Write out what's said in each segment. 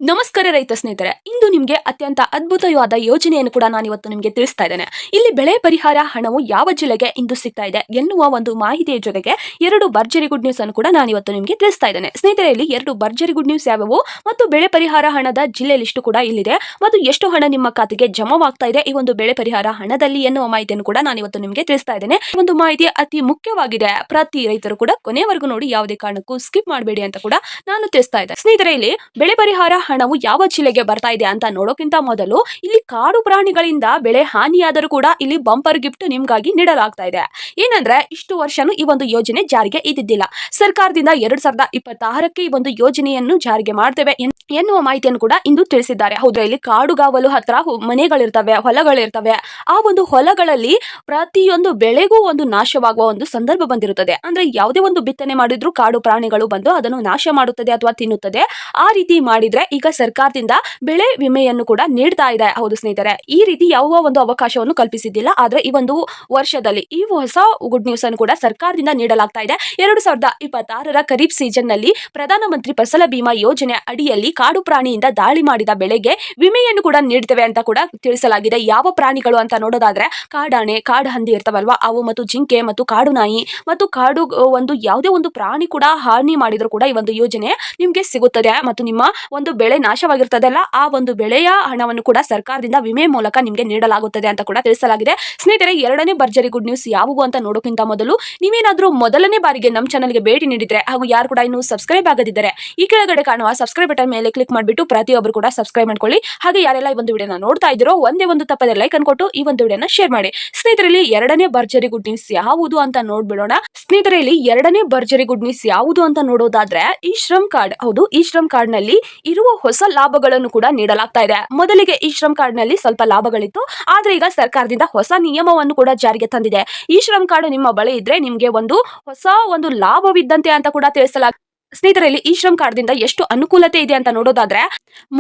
ನಮಸ್ಕಾರ ರೈತ ಸ್ನೇಹಿತರೆ, ಇಂದು ನಿಮಗೆ ಅತ್ಯಂತ ಅದ್ಭುತವಾದ ಯೋಜನೆಯನ್ನು ಕೂಡ ನಾನು ಇವತ್ತು ನಿಮಗೆ ತಿಳಿಸ್ತಾ ಇದ್ದೇನೆ. ಇಲ್ಲಿ ಬೆಳೆ ಪರಿಹಾರ ಹಣವು ಯಾವ ಜಿಲ್ಲೆಗೆ ಇಂದು ಸಿಗ್ತಾ ಇದೆ ಎನ್ನುವ ಒಂದು ಮಾಹಿತಿಯ ಜೊತೆಗೆ ಎರಡು ಭರ್ಜರಿ ಗುಡ್ ನ್ಯೂಸ್ ಅನ್ನು ಕೂಡ ನಾನು ಇವತ್ತು ನಿಮಗೆ ತಿಳಿಸ್ತಾ ಇದ್ದೇನೆ. ಸ್ನೇಹಿತರೆ, ಇಲ್ಲಿ ಎರಡು ಭರ್ಜರಿ ಗುಡ್ ನ್ಯೂಸ್ ಯಾವುವು ಮತ್ತು ಬೆಳೆ ಪರಿಹಾರ ಹಣದ ಜಿಲ್ಲೆ ಲಿಸ್ಟ್ ಕೂಡ ಇಲ್ಲಿದೆ ಮತ್ತು ಎಷ್ಟು ಹಣ ನಿಮ್ಮ ಖಾತೆಗೆ ಜಮಾವಾಗ್ತಾ ಇದೆ ಈ ಒಂದು ಬೆಳೆ ಪರಿಹಾರ ಹಣದಲ್ಲಿ ಎನ್ನುವ ಮಾಹಿತಿಯನ್ನು ಕೂಡ ನಾನು ಇವತ್ತು ನಿಮಗೆ ತಿಳಿಸ್ತಾ ಇದ್ದೇನೆ. ಈ ಒಂದು ಮಾಹಿತಿ ಅತಿ ಮುಖ್ಯವಾಗಿದೆ. ಪ್ರತಿ ರೈತರು ಕೂಡ ಕೊನೆವರೆಗೂ ನೋಡಿ, ಯಾವುದೇ ಕಾರಣಕ್ಕೂ ಸ್ಕಿಪ್ ಮಾಡಬೇಡಿ ಅಂತ ಕೂಡ ನಾನು ತಿಳಿಸ್ತಾ ಇದ್ದೇನೆ. ಸ್ನೇಹಿತರೆ, ಇಲ್ಲಿ ಬೆಳೆ ಪರಿಹಾರ ಹಣವು ಯಾವ ಜಿಲ್ಲೆಗೆ ಬರ್ತಾ ಇದೆ ಅಂತ ನೋಡೋಕ್ಕಿಂತ ಮೊದಲು ಇಲ್ಲಿ ಕಾಡು ಪ್ರಾಣಿಗಳಿಂದ ಬೆಳೆ ಹಾನಿಯಾದರೂ ಕೂಡ ಇಲ್ಲಿ ಬಂಪರ್ ಗಿಫ್ಟ್ ನಿಮ್ಗಾಗಿ ನೀಡಲಾಗ್ತಾ ಇದೆ. ಏನಂದ್ರೆ, ಇಷ್ಟು ವರ್ಷನೂ ಈ ಒಂದು ಯೋಜನೆ ಜಾರಿಗೆ ಇದ್ದಿದ್ದಿಲ್ಲ. ಸರ್ಕಾರದಿಂದ 2026ಕ್ಕೆ ಈ ಒಂದು ಯೋಜನೆಯನ್ನು ಜಾರಿಗೆ ಮಾಡ್ತೇವೆ ಎನ್ನುವ ಮಾಹಿತಿಯನ್ನು ಕೂಡ ಇಂದು ತಿಳಿಸಿದ್ದಾರೆ. ಹೌದು, ಇಲ್ಲಿ ಕಾಡುಗಾವಲು ಹತ್ರ ಮನೆಗಳಿರ್ತವೆ, ಹೊಲಗಳಿರ್ತವೆ. ಆ ಒಂದು ಹೊಲಗಳಲ್ಲಿ ಪ್ರತಿಯೊಂದು ಬೆಳೆಗೂ ಒಂದು ನಾಶವಾಗುವ ಒಂದು ಸಂದರ್ಭ ಬಂದಿರುತ್ತದೆ. ಅಂದ್ರೆ ಯಾವುದೇ ಒಂದು ಬಿತ್ತನೆ ಮಾಡಿದ್ರು ಕಾಡು ಪ್ರಾಣಿಗಳು ಬಂದು ಅದನ್ನು ನಾಶ ಮಾಡುತ್ತದೆ ಅಥವಾ ತಿನ್ನುತ್ತದೆ. ಆ ರೀತಿ ಮಾಡಿದ್ರೆ ಈಗ ಸರ್ಕಾರದಿಂದ ಬೆಳೆ ವಿಮೆಯನ್ನು ಕೂಡ ನೀಡ್ತಾ ಇದೆ. ಹೌದು ಸ್ನೇಹಿತರೆ, ಈ ರೀತಿ ಯಾವ ಒಂದು ಅವಕಾಶವನ್ನು ಕಲ್ಪಿಸಿದ್ದಿಲ್ಲ. ಆದ್ರೆ ಈ ಒಂದು ವರ್ಷದಲ್ಲಿ ಈ ಹೊಸ ಗುಡ್ ನ್ಯೂಸ್ ಅನ್ನು ಕೂಡ ಸರ್ಕಾರದಿಂದ ನೀಡಲಾಗ್ತಾ ಇದೆ. 2026ರ ಖರೀಫ್ ಸೀಸನ್ ನಲ್ಲಿ ಪ್ರಧಾನಮಂತ್ರಿ ಫಸಲ ಬಿಮಾ ಯೋಜನೆ ಅಡಿಯಲ್ಲಿ ಕಾಡು ಪ್ರಾಣಿಯಿಂದ ದಾಳಿ ಮಾಡಿದ ಬೆಳೆಗೆ ವಿಮೆಯನ್ನು ಕೂಡ ನೀಡ್ತೇವೆ ಅಂತ ಕೂಡ ತಿಳಿಸಲಾಗಿದೆ. ಯಾವ ಪ್ರಾಣಿಗಳು ಅಂತ ನೋಡೋದಾದ್ರೆ, ಕಾಡಾನೆ, ಕಾಡು ಹಂದಿ ಇರ್ತಾವಲ್ವಾ, ಅವು ಮತ್ತು ಜಿಂಕೆ ಮತ್ತು ಕಾಡು ನಾಯಿ ಮತ್ತು ಕಾಡು ಒಂದು ಯಾವುದೇ ಒಂದು ಪ್ರಾಣಿ ಕೂಡ ಹಾನಿ ಮಾಡಿದ್ರು ಕೂಡ ಈ ಒಂದು ಯೋಜನೆ ನಿಮ್ಗೆ ಸಿಗುತ್ತದೆ ಮತ್ತು ನಿಮ್ಮ ಒಂದು ಬೆಳೆ ನಾಶವಾಗಿರ್ತದಲ್ಲ, ಆ ಒಂದು ಬೆಳೆಯ ಹಣವನ್ನು ಕೂಡ ಸರ್ಕಾರದಿಂದ ವಿಮೆ ಮೂಲಕ ನಿಮ್ಗೆ ನೀಡಲಾಗುತ್ತದೆ ಅಂತ ಕೂಡ ತಿಳಿಸಲಾಗಿದೆ. ಸ್ನೇಹಿತರೆ, ಎರಡನೇ ಭರ್ಜರಿ ಗುಡ್ ನ್ಯೂಸ್ ಯಾವುವು ಅಂತ ನೋಡೋಕ್ಕಿಂತ ಮೊದಲು ನೀವೇನಾದ್ರೂ ಮೊದಲನೇ ಬಾರಿಗೆ ನಮ್ಮ ಚಾನಲ್ಗೆ ಭೇಟಿ ನೀಡಿದ್ರೆ ಹಾಗೂ ಯಾರು ಕೂಡ ಇನ್ನೂ ಸಬ್ಸ್ಕ್ರೈಬ್ ಆಗದಿದ್ದರೆ ಈ ಕೆಳಗಡೆ ಕಾಣುವ ಸಬ್ಸ್ಕ್ರೈಬ್ ಬಟನ್ ಮೇಲೆ ಕ್ಲಿಕ್ ಮಾಡಿಬಿಟ್ಟು ಪ್ರತಿಯೊಬ್ಬರು ಕೂಡ ಸಬ್ಸ್ಕ್ರೈಬ್ ಮಾಡ್ಕೊಳ್ಳಿ. ಹಾಗೆ ಯಾರೆಲ್ಲ ಈ ಒಂದು ವಿಡಿಯೋನ ನೋಡ್ತಾ ಇದ್ದೀರೋ ಒಂದೇ ಒಂದು ತಪ್ಪದೆ ಲೈಕ್ ಅನ್ಕೊಟ್ಟು ಈ ಒಂದು ವಿಡಿಯೋನ ಶೇರ್ ಮಾಡಿ. ಸ್ನೇಹಿತರಲ್ಲಿ ಎರಡನೇ ಭರ್ಜರಿ ಗುಡ್ ನ್ಯೂಸ್ ಯಾವುದು ಅಂತ ನೋಡ್ಬಿಡೋಣ. ಸ್ನೇಹಿತರಲ್ಲಿ ಎರಡನೇ ಭರ್ಜರಿ ಗುಡ್ ನ್ಯೂಸ್ ಯಾವುದು ಅಂತ ನೋಡೋದಾದ್ರೆ, ಈ ಶ್ರಮ್ ಕಾರ್ಡ್. ಹೌದು, ಈ ಶ್ರಮ್ ಕಾರ್ಡ್ ನಲ್ಲಿ ಇರುವ ಹೊಸ ಲಾಭಗಳನ್ನು ಕೂಡ ನೀಡಲಾಗ್ತಾ ಇದೆ. ಮೊದಲಿಗೆ ಈ ಶ್ರಮ್ ಕಾರ್ಡ್ ನಲ್ಲಿ ಸ್ವಲ್ಪ ಲಾಭಗಳಿತ್ತು, ಆದ್ರೆ ಈಗ ಸರ್ಕಾರದಿಂದ ಹೊಸ ನಿಯಮವನ್ನು ಕೂಡ ಜಾರಿಗೆ ತಂದಿದೆ. ಈ ಶ್ರಮ್ ಕಾರ್ಡ್ ನಿಮ್ಮ ಬಳಿ ಇದ್ರೆ ನಿಮ್ಗೆ ಒಂದು ಹೊಸ ಒಂದು ಲಾಭವಿದ್ದಂತೆ ಅಂತ ಕೂಡ ತಿಳಿಸಲಾಗಿದೆ. ಸ್ನೇಹಿತರಲ್ಲಿ ಈ ಶ್ರಮ್ ಕಾರ್ಡ್ ದಿಂದ ಎಷ್ಟು ಅನುಕೂಲತೆ ಇದೆ ಅಂತ ನೋಡೋದಾದ್ರೆ,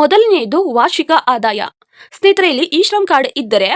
ಮೊದಲನೆಯದು ವಾರ್ಷಿಕ ಆದಾಯ. ಸ್ನೇಹಿತರೆ, ಇಲ್ಲಿ ಈ ಶ್ರಮ್ ಕಾರ್ಡ್ ಇದ್ದರೆ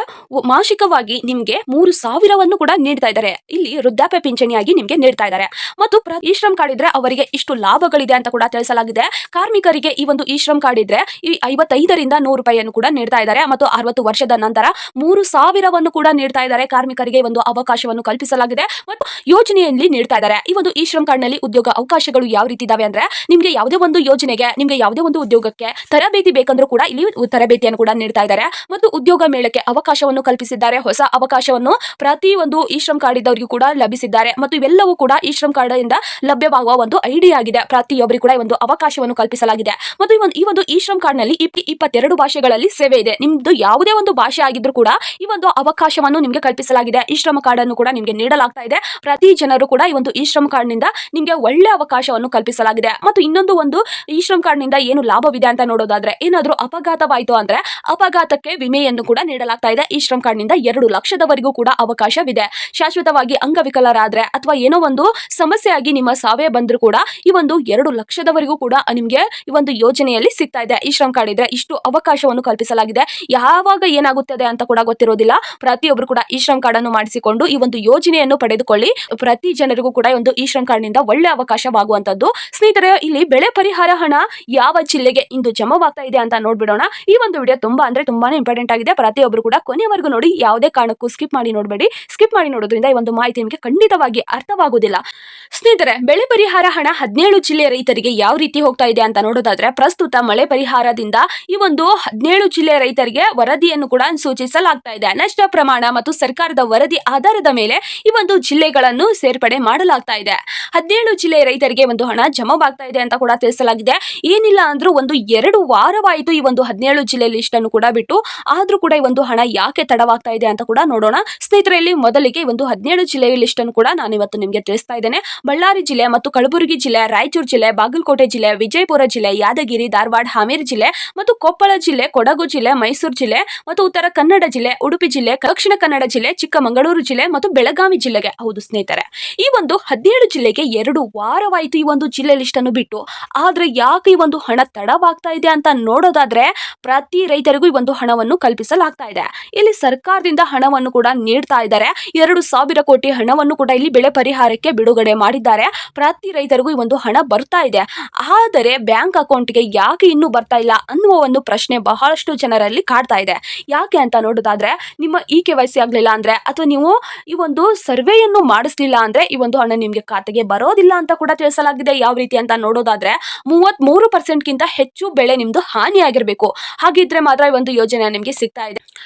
ಮಾಸಿಕವಾಗಿ ನಿಮ್ಗೆ 3,000ವನ್ನು ಕೂಡ ನೀಡ್ತಾ ಇದ್ದಾರೆ. ಇಲ್ಲಿ ವೃದ್ಧಾಪ್ಯ ಪಿಂಚಣಿಯಾಗಿ ನಿಮ್ಗೆ ನೀಡ್ತಾ ಇದ್ದಾರೆ. ಮತ್ತು ಈ ಶ್ರಮ್ ಕಾರ್ಡ್ ಇದ್ರೆ ಅವರಿಗೆ ಇಷ್ಟು ಲಾಭಗಳಿದೆ ಅಂತ ಕೂಡ ತಿಳಿಸಲಾಗಿದೆ. ಕಾರ್ಮಿಕರಿಗೆ ಈ ಒಂದು ಈ ಶ್ರಮ್ ಕಾರ್ಡ್ ಇದ್ರೆ ಈ 55ರಿಂದ 100 ರೂಪಾಯಿಯನ್ನು ಕೂಡ ನೀಡ್ತಾ ಇದ್ದಾರೆ ಮತ್ತು 60 ವರ್ಷದ ನಂತರ 3,000ವನ್ನು ಕೂಡ ನೀಡ್ತಾ ಇದ್ದಾರೆ. ಕಾರ್ಮಿಕರಿಗೆ ಒಂದು ಅವಕಾಶವನ್ನು ಕಲ್ಪಿಸಲಾಗಿದೆ ಮತ್ತು ಯೋಜನೆಯಲ್ಲಿ ನೀಡ್ತಾ ಇದ್ದಾರೆ. ಈ ಒಂದು ಈ ಶ್ರಮ್ ಕಾರ್ಡ್ ನಲ್ಲಿ ಉದ್ಯೋಗ ಅವಕಾಶಗಳು ಯಾವ ರೀತಿ ಇದಾವೆ ಅಂದ್ರೆ, ನಿಮ್ಗೆ ಯಾವುದೇ ಒಂದು ಯೋಜನೆಗೆ, ನಿಮ್ಗೆ ಯಾವುದೇ ಒಂದು ಉದ್ಯೋಗಕ್ಕೆ ತರಬೇತಿ ಬೇಕಂದ್ರೂ ಕೂಡ ಇಲ್ಲಿ ತರಬೇತಿಯನ್ನು ಕೂಡ ನೀಡ್ತಾ ಇದ್ದಾರೆ ಮತ್ತು ಉದ್ಯೋಗ ಮೇಳಕ್ಕೆ ಅವಕಾಶವನ್ನು ಕಲ್ಪಿಸಿದ್ದಾರೆ. ಹೊಸ ಅವಕಾಶವನ್ನು ಪ್ರತಿ ಒಂದು ಈ ಶ್ರಮ್ ಕಾರ್ಡ್ ಇದ್ದವರಿಗೂ ಕೂಡ ಲಭಿಸಿದ್ದಾರೆ ಮತ್ತು ಇವೆಲ್ಲವೂ ಕೂಡ ಈ ಶ್ರಮ್ ಕಾರ್ಡ್ ಇಂದ ಲಭ್ಯವಾಗುವ ಒಂದು ಐಡಿಯಾ ಆಗಿದೆ. ಪ್ರತಿಯೊಬ್ಬರಿಗೂ ಕೂಡ ಒಂದು ಅವಕಾಶವನ್ನು ಕಲ್ಪಿಸಲಾಗಿದೆ ಮತ್ತು ಈ ಒಂದು ಈ ಶ್ರಮ್ ಕಾರ್ಡ್ ನಲ್ಲಿ 22 ಭಾಷೆಗಳಲ್ಲಿ ಸೇವೆ ಇದೆ. ನಿಮ್ದು ಯಾವುದೇ ಒಂದು ಭಾಷೆ ಆಗಿದ್ರು ಕೂಡ ಈ ಒಂದು ಅವಕಾಶವನ್ನು ನಿಮ್ಗೆ ಕಲ್ಪಿಸಲಾಗಿದೆ. ಈ ಶ್ರಮ್ ಕಾರ್ಡ್ ಅನ್ನು ಕೂಡ ನಿಮ್ಗೆ ನೀಡಲಾಗ್ತಾ ಇದೆ. ಪ್ರತಿ ಜನರು ಕೂಡ ಈ ಒಂದು ಈ ಶ್ರಮ್ ಕಾರ್ಡ್ ನಿಂದ ನಿಮ್ಗೆ ಒಳ್ಳೆ ಅವಕಾಶವನ್ನು ಕಲ್ಪಿಸಲಾಗಿದೆ. ಮತ್ತು ಇನ್ನೊಂದು ಒಂದು ಈ ಶ್ರಮ್ ಕಾರ್ಡ್ ನಿಂದ ಏನು ಲಾಭವಿದೆ ಅಂತ ನೋಡೋದಾದ್ರೆ, ಏನಾದ್ರೂ ಅಪಘಾತವಾಯಿತು ಅಂದ್ರೆ ಅಪಘಾತಕ್ಕೆ ವಿಮೆಯನ್ನು ಕೂಡ ನೀಡಲಾಗ್ತಾ ಇದೆ. ಈ ಶ್ರಮ್ ಕಾರ್ಡ್ ನಿಂದ 2 ಲಕ್ಷದವರೆಗೂ ಕೂಡ ಅವಕಾಶವಿದೆ. ಶಾಶ್ವತವಾಗಿ ಅಂಗವಿಕಲರಾದ್ರೆ ಅಥವಾ ಏನೋ ಒಂದು ಸಮಸ್ಯೆ ಆಗಿ ನಿಮ್ಮ ಸಾವೇ ಬಂದ್ರು ಕೂಡ ಈ ಒಂದು 2 ಲಕ್ಷದವರೆಗೂ ಕೂಡ ನಿಮ್ಗೆ ಈ ಒಂದು ಯೋಜನೆಯಲ್ಲಿ ಸಿಗ್ತಾ ಇದೆ. ಈ ಶ್ರಮ್ ಕಾರ್ಡ್ ಇದ್ರೆ ಇಷ್ಟು ಅವಕಾಶವನ್ನು ಕಲ್ಪಿಸಲಾಗಿದೆ. ಯಾವಾಗ ಏನಾಗುತ್ತದೆ ಅಂತ ಕೂಡ ಗೊತ್ತಿರೋದಿಲ್ಲ. ಪ್ರತಿಯೊಬ್ಬರು ಕೂಡ ಈ ಶ್ರಮ್ ಕಾರ್ಡ್ ಅನ್ನು ಮಾಡಿಸಿಕೊಂಡು ಈ ಒಂದು ಯೋಜನೆಯನ್ನು ಪಡೆದುಕೊಳ್ಳಿ. ಪ್ರತಿ ಜನರಿಗೂ ಕೂಡ ಒಂದು ಈ ಶ್ರಮ್ ಕಾರ್ಡ್ ನಿಂದ ಒಳ್ಳೆ ಅವಕಾಶವಾಗುವಂತದ್ದು. ಸ್ನೇಹಿತರೆ, ಇಲ್ಲಿ ಬೆಳೆ ಪರಿಹಾರ ಹಣ ಯಾವ ಜಿಲ್ಲೆಗೆ ಇಂದು ಜಮಾವಾಗ್ತಾ ಇದೆ ಅಂತ ನೋಡ್ಬಿಡೋಣ. ಈ ಒಂದು ವಿಡಿಯೋ ತುಂಬಾನೇ ಇಂಪಾರ್ಟೆಂಟ್ ಆಗಿದೆ. ಪ್ರತಿಯೊಬ್ಬರು ಕೂಡ ಕೊನೆವರೆಗೂ ನೋಡಿ, ಯಾವುದೇ ಕಾರಣಕ್ಕೂ ಸ್ಕಿಪ್ ಮಾಡಿ ನೋಡಬೇಡಿ. ಸ್ಕಿಪ್ ಮಾಡಿ ನೋಡೋದ್ರಿಂದ ಈ ಒಂದು ಮಾಹಿತಿ ನಿಮಗೆ ಖಂಡಿತವಾಗಿ ಅರ್ಥವಾಗುವುದಿಲ್ಲ. ಸ್ನೇಹಿತರೆ, ಬೆಳೆ ಪರಿಹಾರ ಹಣ 17 ಜಿಲ್ಲೆಯ ರೈತರಿಗೆ ಯಾವ ರೀತಿ ಹೋಗ್ತಾ ಇದೆ ಅಂತ ನೋಡೋದಾದ್ರೆ, ಪ್ರಸ್ತುತ ಮಳೆ ಪರಿಹಾರದಿಂದ ಈ ಒಂದು 17 ಜಿಲ್ಲೆಯ ರೈತರಿಗೆ ವರದಿಯನ್ನು ಕೂಡ ಸೂಚಿಸಲಾಗ್ತಾ ಇದೆ. ನಷ್ಟ ಪ್ರಮಾಣ ಮತ್ತು ಸರ್ಕಾರದ ವರದಿ ಆಧಾರದ ಮೇಲೆ ಈ ಒಂದು ಜಿಲ್ಲೆಗಳನ್ನು ಸೇರ್ಪಡೆ ಮಾಡಲಾಗ್ತಾ ಇದೆ. 17 ಜಿಲ್ಲೆಯ ರೈತರಿಗೆ ಒಂದು ಹಣ ಜಮಾವಾಗ್ತಾ ಇದೆ ಅಂತ ಕೂಡ ತಿಳಿಸಲಾಗಿದೆ. ಏನಿಲ್ಲ ಅಂದ್ರೂ ಒಂದು 2 ವಾರವಾಯಿತು ಈ ಒಂದು 17 ಜಿಲ್ಲೆ ಲಿಸ್ಟ್ ಅನ್ನು ಕೂಡ ಬಿಟ್ಟು. ಆದ್ರೂ ಕೂಡ ಈ ಒಂದು ಹಣ ಯಾಕೆ ತಡವಾಗ್ತಾ ಇದೆ ಅಂತ ಕೂಡ ನೋಡೋಣ. ಸ್ನೇಹಿತರಲ್ಲಿ, ಮೊದಲಿಗೆ ಒಂದು 17 ಜಿಲ್ಲೆಯ ಲಿಸ್ಟ್ ಅನ್ನು ಕೂಡ ನಾನು ಇವತ್ತು ನಿಮಗೆ ತಿಳಿಸ್ತಾ ಇದ್ದೇನೆ. ಬಳ್ಳಾರಿ ಜಿಲ್ಲೆ ಮತ್ತು ಕಲಬುರಗಿ ಜಿಲ್ಲೆ, ರಾಯಚೂರು ಜಿಲ್ಲೆ, ಬಾಗಲಕೋಟೆ ಜಿಲ್ಲೆ, ವಿಜಯಪುರ ಜಿಲ್ಲೆ, ಯಾದಗಿರಿ, ಧಾರವಾಡ, ಹಾವೇರಿ ಜಿಲ್ಲೆ ಮತ್ತು ಕೊಪ್ಪಳ ಜಿಲ್ಲೆ, ಕೊಡಗು ಜಿಲ್ಲೆ, ಮೈಸೂರು ಜಿಲ್ಲೆ ಮತ್ತು ಉತ್ತರ ಕನ್ನಡ ಜಿಲ್ಲೆ, ಉಡುಪಿ ಜಿಲ್ಲೆ, ದಕ್ಷಿಣ ಕನ್ನಡ ಜಿಲ್ಲೆ, ಚಿಕ್ಕಮಗಳೂರು ಜಿಲ್ಲೆ ಮತ್ತು ಬೆಳಗಾವಿ ಜಿಲ್ಲೆಗೆ. ಹೌದು ಸ್ನೇಹಿತರೆ, ಈ ಒಂದು 17 ಜಿಲ್ಲೆಗೆ 2 ವಾರವಾಯಿತು ಈ ಒಂದು ಜಿಲ್ಲೆ ಲಿಸ್ಟ್ ಅನ್ನು ಬಿಟ್ಟು. ಆದ್ರೆ ಯಾಕೆ ಈ ಒಂದು ಹಣ ತಡವಾಗ್ತಾ ಇದೆ ಅಂತ ನೋಡೋದಾದ್ರೆ, ಪ್ರತಿ ರೈತರಿಗೂ ಈ ಒಂದು ಹಣವನ್ನು ಕಲ್ಪಿಸಲಾಗ್ತಾ ಇದೆ. ಇಲ್ಲಿ ಸರ್ಕಾರದಿಂದ ಹಣವನ್ನು ಕೂಡ ನೀಡ್ತಾ ಇದ್ದಾರೆ. 2,000 ಕೋಟಿ ಹಣವನ್ನು ಕೂಡ ಇಲ್ಲಿ ಬೆಳೆ ಪರಿಹಾರಕ್ಕೆ ಬಿಡುಗಡೆ ಮಾಡಿದ್ದಾರೆ. ಪ್ರತಿ ರೈತರಿಗೂ ಈ ಒಂದು ಹಣ ಬರ್ತಾ ಇದೆ. ಆದರೆ ಬ್ಯಾಂಕ್ ಅಕೌಂಟ್ಗೆ ಯಾಕೆ ಇನ್ನೂ ಬರ್ತಾ ಇಲ್ಲ ಅನ್ನುವ ಒಂದು ಪ್ರಶ್ನೆ ಬಹಳಷ್ಟು ಜನರಲ್ಲಿ ಕಾಡ್ತಾ ಇದೆ. ಯಾಕೆ ಅಂತ ನೋಡೋದಾದ್ರೆ, ನಿಮ್ಮ KYC ಆಗ್ಲಿಲ್ಲ ಅಂದ್ರೆ ಅಥವಾ ನೀವು ಈ ಒಂದು ಸರ್ವೆಯನ್ನು ಮಾಡಿಸ್ಲಿಲ್ಲ ಅಂದ್ರೆ ಈ ಒಂದು ಹಣ ನಿಮ್ಗೆ ಖಾತೆಗೆ ಬರೋದಿಲ್ಲ ಅಂತ ಕೂಡ ತಿಳಿಸಲಾಗಿದೆ. ಯಾವ ರೀತಿ ಅಂತ ನೋಡೋದಾದ್ರೆ 33% ಹೆಚ್ಚು ಬೆಳೆ ನಿಮ್ದು ಹಾನಿಯಾಗಿರ್ಬೇಕು. ಹಾಗಿದ್ರೆ ಮಾತ್ರ ಈ ಒಂದು ಯೋಜನೆ ನಿಮ್ಗೆ ಸಿಗ್ತಾ ಇದೆ.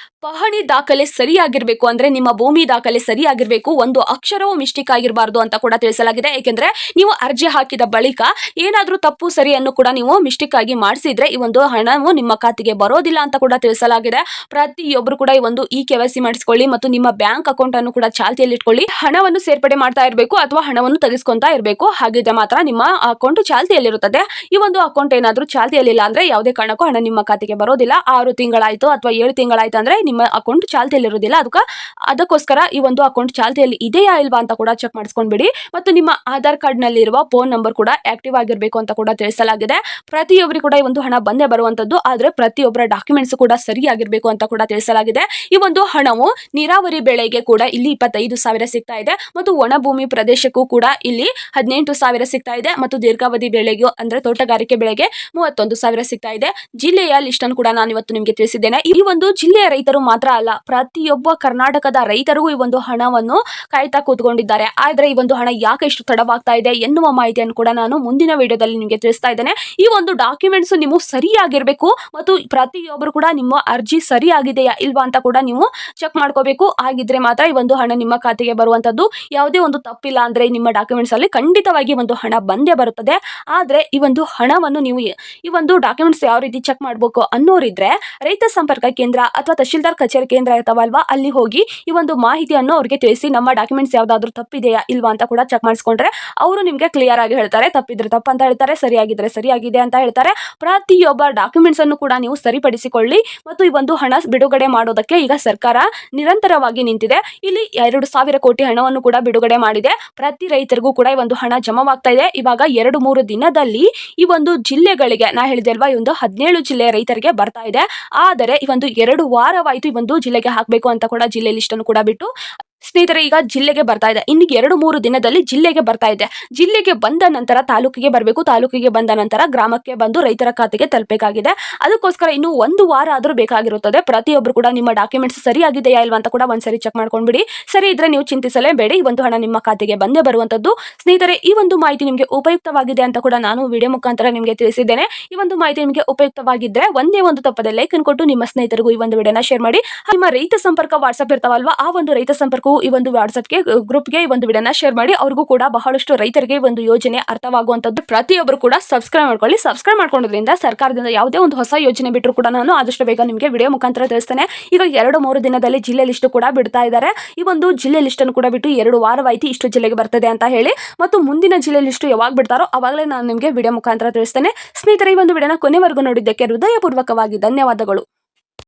ಪಹಣಿ ದಾಖಲೆ ಸರಿಯಾಗಿರ್ಬೇಕು, ಅಂದ್ರೆ ನಿಮ್ಮ ಭೂಮಿ ದಾಖಲೆ ಸರಿಯಾಗಿರ್ಬೇಕು, ಒಂದು ಅಕ್ಷರವೂ ಮಿಸ್ಟೇಕ್ ಆಗಿರಬಾರ್ದು ಅಂತ ಕೂಡ ತಿಳಿಸಲಾಗಿದೆ. ಏಕೆಂದ್ರೆ ನೀವು ಅರ್ಜಿ ಹಾಕಿದ ಬಳಿಕ ಏನಾದ್ರೂ ತಪ್ಪು ಸರಿಯನ್ನು ಕೂಡ ನೀವು ಮಿಸ್ಟೇಕ್ ಆಗಿ ಮಾಡಿಸಿದ್ರೆ ಈ ಒಂದು ಹಣವು ನಿಮ್ಮ ಖಾತೆಗೆ ಬರೋದಿಲ್ಲ ಅಂತ ಕೂಡ ತಿಳಿಸಲಾಗಿದೆ. ಪ್ರತಿಯೊಬ್ಬರು ಕೂಡ ಈ ಒಂದು KYC ಮಾಡಿಸ್ಕೊಳ್ಳಿ ಮತ್ತು ನಿಮ್ಮ ಬ್ಯಾಂಕ್ ಅಕೌಂಟ್ ಅನ್ನು ಕೂಡ ಚಾಲ್ತಿಯಲ್ಲಿ ಇಟ್ಕೊಳ್ಳಿ. ಹಣವನ್ನು ಸೇರ್ಪಡೆ ಮಾಡ್ತಾ ಇರಬೇಕು ಅಥವಾ ಹಣವನ್ನು ತೆಗೆಸ್ಕೊಂತಾ ಇರಬೇಕು. ಹಾಗಿದ್ರೆ ಮಾತ್ರ ನಿಮ್ಮ ಅಕೌಂಟ್ ಚಾಲ್ತಿಯಲ್ಲಿರುತ್ತದೆ. ಈ ಒಂದು ಅಕೌಂಟ್ ಏನಾದ್ರೂ ಚಾಲ್ತಿಯಲ್ಲಿಲ್ಲ ಅಂದ್ರೆ ಯಾವುದೇ ಕಾರಣಕ್ಕೂ ಹಣ ನಿಮ್ಮ ಖಾತೆಗೆ ಬರೋದಿಲ್ಲ. 6 ತಿಂಗಳಾಯ್ತು ಅಥವಾ 7 ತಿಂಗಳಾಯ್ತು ಅಂದ್ರೆ ನಿಮ್ಮ ಅಕೌಂಟ್ ಚಾಲ್ತಿಯಲ್ಲಿರುವುದಿಲ್ಲ. ಅದಕ್ಕೋಸ್ಕರ ಈ ಒಂದು ಅಕೌಂಟ್ ಚಾಲ್ತಿಯಲ್ಲಿ ಇದೆಯಾ ಇಲ್ವಾ ಅಂತ ಕೂಡ ಚೆಕ್ ಮಾಡಿಸ್ಕೊಂಡ್ಬಿಡಿ. ಮತ್ತು ನಿಮ್ಮ ಆಧಾರ್ ಕಾರ್ಡ್ ನಲ್ಲಿ ಇರುವ ಫೋನ್ ನಂಬರ್ ಕೂಡ ಆಕ್ಟಿವ್ ಆಗಿರ್ಬೇಕು ಅಂತ ಕೂಡ ತಿಳಿಸಲಾಗಿದೆ. ಪ್ರತಿಯೊಬ್ಬರಿಗೂ ಕೂಡ ಈ ಒಂದು ಹಣ ಬಂದೇ ಬರುವಂತದ್ದು, ಆದ್ರೆ ಪ್ರತಿಯೊಬ್ಬರ ಡಾಕ್ಯುಮೆಂಟ್ಸ್ ಕೂಡ ಸರಿಯಾಗಿರ್ಬೇಕು ಅಂತ ಕೂಡ ತಿಳಿಸಲಾಗಿದೆ. ಈ ಒಂದು ಹಣವು ನೀರಾವರಿ ಬೆಳೆಗೆ ಕೂಡ ಇಲ್ಲಿ 25,000 ಸಿಗ್ತಾ ಇದೆ ಮತ್ತು ಒಣ ಭೂಮಿ ಪ್ರದೇಶಕ್ಕೂ ಕೂಡ ಇಲ್ಲಿ 18,000 ಸಿಗ್ತಾ ಇದೆ ಮತ್ತು ದೀರ್ಘಾವಧಿ ಬೆಳೆಗೂ ಅಂದ್ರೆ ತೋಟಗಾರಿಕೆ ಬೆಳೆಗೆ 31,000 ಸಿಗ್ತಾ ಇದೆ. ಜಿಲ್ಲೆಯ ಲಿಸ್ಟ್ ಅನ್ನು ಕೂಡ ನಾನು ಇವತ್ತು ನಿಮಗೆ ತಿಳಿಸಿದ್ದೇನೆ. ಈ ಒಂದು ಜಿಲ್ಲೆಯ ರೈತರು ಮಾತ್ರ ಅಲ್ಲ, ಪ್ರತಿಯೊಬ್ಬ ಕರ್ನಾಟಕದ ರೈತರಿಗೂ ಈ ಒಂದು ಹಣವನ್ನು ಕಾಯ್ತಾ ಕೂತ್ಕೊಂಡಿದ್ದಾರೆ. ಆದ್ರೆ ಈ ಒಂದು ಹಣ ಯಾಕೆ ಇಷ್ಟು ತಡವಾಗ್ತಾ ಇದೆ ಎನ್ನುವ ಮಾಹಿತಿಯನ್ನು ಕೂಡ ನಾನು ಮುಂದಿನ ವಿಡಿಯೋದಲ್ಲಿ ನಿಮಗೆ ತಿಳಿಸ್ತಾ ಇದ್ದೇನೆ. ಈ ಒಂದು ಡಾಕ್ಯುಮೆಂಟ್ಸ್ ನೀವು ಸರಿಯಾಗಿರ್ಬೇಕು ಮತ್ತು ಪ್ರತಿಯೊಬ್ಬರು ಕೂಡ ನಿಮ್ಮ ಅರ್ಜಿ ಸರಿಯಾಗಿದೆಯಾ ಇಲ್ವಾ ಅಂತ ಕೂಡ ನೀವು ಚೆಕ್ ಮಾಡ್ಕೋಬೇಕು. ಆಗಿದ್ರೆ ಮಾತ್ರ ಈ ಒಂದು ಹಣ ನಿಮ್ಮ ಖಾತೆಗೆ ಬರುವಂತದ್ದು. ಯಾವುದೇ ಒಂದು ತಪ್ಪಿಲ್ಲ ಅಂದ್ರೆ ನಿಮ್ಮ ಡಾಕ್ಯುಮೆಂಟ್ಸ್ ಅಲ್ಲಿ ಖಂಡಿತವಾಗಿ ಒಂದು ಹಣ ಬಂದೇ ಬರುತ್ತದೆ. ಆದ್ರೆ ಈ ಒಂದು ಹಣವನ್ನು ನೀವು ಈ ಒಂದು ಡಾಕ್ಯುಮೆಂಟ್ಸ್ ಯಾವ ರೀತಿ ಚೆಕ್ ಮಾಡಬೇಕು ಅನ್ನೋರಿದ್ರೆ ರೈತ ಸಂಪರ್ಕ ಕೇಂದ್ರ ಅಥವಾ ತಹಶೀಲ್ದಾರ್ ಕಚೇರಿ ಕೇಂದ್ರ ಇರ್ತಾವಲ್ವಾ, ಅಲ್ಲಿ ಹೋಗಿ ಈ ಒಂದು ಮಾಹಿತಿಯನ್ನು ಅವ್ರಿಗೆ ತಿಳಿಸಿ ನಮ್ಮ ಡಾಕ್ಯುಮೆಂಟ್ಸ್ ಯಾವ್ದಾದ್ರು ತಪ್ಪಿದೆಯಾ ಇಲ್ವಾ ಅಂತ ಕೂಡ ಚೆಕ್ ಮಾಡಿಸ್ಕೊಂಡ್ರೆ ಅವರು ನಿಮ್ಗೆ ಕ್ಲಿಯರ್ ಆಗಿ ಹೇಳ್ತಾರೆ. ತಪ್ಪಿದ್ರೆ ತಪ್ಪು ಅಂತ ಹೇಳ್ತಾರೆ, ಸರಿಯಾಗಿದ್ರೆ ಸರಿಯಾಗಿದೆ ಅಂತ ಹೇಳ್ತಾರೆ. ಪ್ರತಿಯೊಬ್ಬ ಡಾಕ್ಯುಮೆಂಟ್ಸ್ ಅನ್ನು ಕೂಡ ನೀವು ಸರಿಪಡಿಸಿಕೊಳ್ಳಿ. ಮತ್ತು ಈ ಒಂದು ಹಣ ಬಿಡುಗಡೆ ಮಾಡೋದಕ್ಕೆ ಈಗ ಸರ್ಕಾರ ನಿರಂತರವಾಗಿ ನಿಂತಿದೆ. ಇಲ್ಲಿ 2,000 ಕೋಟಿ ಹಣವನ್ನು ಕೂಡ ಬಿಡುಗಡೆ ಮಾಡಿದೆ. ಪ್ರತಿ ರೈತರಿಗೂ ಕೂಡ ಈ ಒಂದು ಹಣ ಜಮವಾಗ್ತಾ ಇದೆ. ಇವಾಗ 2-3 ದಿನದಲ್ಲಿ ಈ ಒಂದು ಜಿಲ್ಲೆಗಳಿಗೆ ನಾ ಹೇಳಿದೆ ಅಲ್ವಾ, ಈ ಒಂದು 17 ಜಿಲ್ಲೆಯ ರೈತರಿಗೆ ಬರ್ತಾ ಇದೆ. ಆದರೆ ಈ ಒಂದು 2 ವಾರವಾಯಿತು ಈ ಒಂದು ಜಿಲ್ಲೆಗೆ ಹಾಕಬೇಕು ಅಂತ ಕೂಡ ಜಿಲ್ಲೆ ಲಿಸ್ಟ್ ಅನ್ನು ಕೂಡ ಬಿಟ್ಟು. ಸ್ನೇಹಿತರೆ, ಈಗ ಜಿಲ್ಲೆಗೆ ಬರ್ತಾ ಇದೆ. ಇನ್ನು 2-3 ದಿನದಲ್ಲಿ ಜಿಲ್ಲೆಗೆ ಬರ್ತಾ ಇದೆ. ಜಿಲ್ಲೆಗೆ ಬಂದ ನಂತರ ತಾಲೂಕಿಗೆ ಬರಬೇಕು. ತಾಲೂಕಿಗೆ ಬಂದ ನಂತರ ಗ್ರಾಮಕ್ಕೆ ಬಂದು ರೈತರ ಖಾತೆಗೆ ತಲುಪಬೇಕಾಗಿದೆ. ಅದಕ್ಕೋಸ್ಕರ ಇನ್ನು 1 ವಾರ ಆದ್ರೂ ಬೇಕಾಗಿರುತ್ತದೆ. ಪ್ರತಿಯೊಬ್ಬರು ಕೂಡ ನಿಮ್ಮ ಡಾಕ್ಯುಮೆಂಟ್ಸ್ ಸರಿಯಾಗಿದೆಯಾ ಇಲ್ವಾ ಅಂತ ಕೂಡ ಒಂದ್ಸರಿ ಚೆಕ್ ಮಾಡ್ಕೊಂಡ್ಬಿಡಿ. ಸರಿ ಇದ್ರೆ ನೀವು ಚಿಂತಿಸಲೇಬೇಡಿ, ಈ ಒಂದು ಹಣ ನಿಮ್ಮ ಖಾತೆಗೆ ಬಂದೇ ಬರುವಂತದ್ದು. ಸ್ನೇಹಿತರೆ, ಈ ಒಂದು ಮಾಹಿತಿ ನಿಮಗೆ ಉಪಯುಕ್ತವಾಗಿದೆ ಅಂತ ಕೂಡ ನಾನು ವಿಡಿಯೋ ಮುಖಾಂತರ ನಿಮಗೆ ತಿಳಿಸಿದ್ದೇನೆ. ಈ ಒಂದು ಮಾಹಿತಿ ನಿಮಗೆ ಉಪಯುಕ್ತವಾಗಿದ್ರೆ ಒಂದೇ ಒಂದು ತಪ್ಪದೆ ಲೈಕ್ ಅನ್ನು ಕೊಟ್ಟು ನಿಮ್ಮ ಸ್ನೇಹಿತರಿಗೂ ಈ ಒಂದು ವಿಡಿಯೋನ ಶೇರ್ ಮಾಡಿ. ನಿಮ್ಮ ರೈತ ಸಂಪರ್ಕ ವಾಟ್ಸ್ಆಪ್ ಇರ್ತಾವಲ್ವಾ, ಆ ಒಂದು ರೈತ ಸಂಪರ್ಕ ಈ ಒಂದು ವಾಟ್ಸ್ಆಪ್ಗೆ ಗ್ರೂಪ್ಗೆ ಈ ಒಂದು ವಿಡಿಯೋನ ಶೇರ್ ಮಾಡಿ. ಅವ್ರಿಗೂ ಕೂಡ ಬಹಳಷ್ಟು ರೈತರಿಗೆ ಒಂದು ಯೋಜನೆ ಅರ್ಥವಾಗುವಂತದ್ದು. ಪ್ರತಿಯೊಬ್ಬರು ಕೂಡ ಸಬ್ಸ್ಕ್ರೈಬ್ ಮಾಡ್ಕೊಳ್ಳಿ. ಸಬ್ಸ್ಕ್ರೈಬ್ ಮಾಡ್ಕೊಳ್ಳೋದ್ರಿಂದ ಸರ್ಕಾರದಿಂದ ಯಾವುದೇ ಒಂದು ಹೊಸ ಯೋಜನೆ ಬಿಟ್ಟರು ಕೂಡ ನಾನು ಆದಷ್ಟು ಬೇಗ ನಿಮಗೆ ವಿಡಿಯೋ ಮುಖಾಂತರ ತಿಳಿಸ್ತೇನೆ. ಈಗ 2-3 ದಿನದಲ್ಲಿ ಜಿಲ್ಲೆ ಲಿಸ್ಟ್ ಕೂಡ ಬಿಡ್ತಾ ಇದ್ದಾರೆ. ಈ ಒಂದು ಜಿಲ್ಲೆ ಲಿಸ್ಟ್ ಅನ್ನು ಕೂಡ ಬಿಟ್ಟು 2 ವಾರವಾಯಿತು ಇಷ್ಟು ಜಿಲ್ಲೆಗೆ ಬರ್ತದೆ ಅಂತ ಹೇಳಿ. ಮತ್ತು ಮುಂದಿನ ಜಿಲ್ಲೆ ಲಿಸ್ಟ್ ಯಾವಾಗ ಬಿಡ್ತಾರೋ ಅವಾಗಲೇ ನಾನು ನಿಮಗೆ ವಿಡಿಯೋ ಮುಖಾಂತರ ತಿಳಿಸ್ತೇನೆ. ಸ್ನೇಹಿತರೆ, ಈ ಒಂದು ವಿಡಿಯೋನ ಕೊನೆವರೆಗೂ ನೋಡಿದ್ದಕ್ಕೆ ಹೃದಯಪೂರ್ವಕವಾಗಿ ಧನ್ಯವಾದಗಳು.